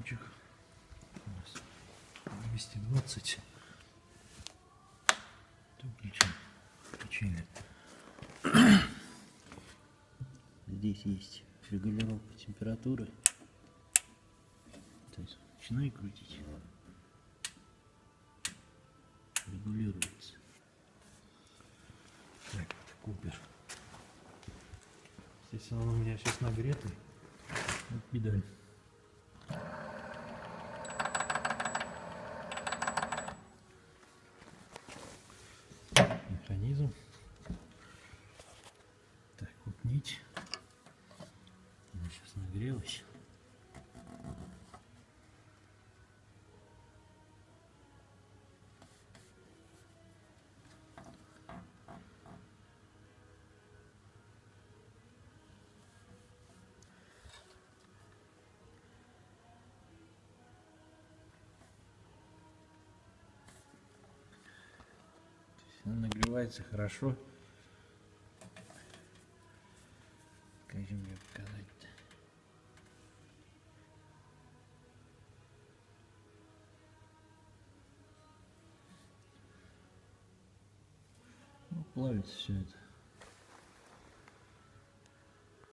ручек. У нас 220. Включили. Здесь есть регулировка температуры. То есть начинаю крутить. Регулируется. Так, это Купер. Естественно, он у меня сейчас нагретый. Вот педаль. Механизм. Так, вот нить. Она сейчас нагрелась. Она нагревается хорошо. Как же мне показать-то? Ну, плавится все это.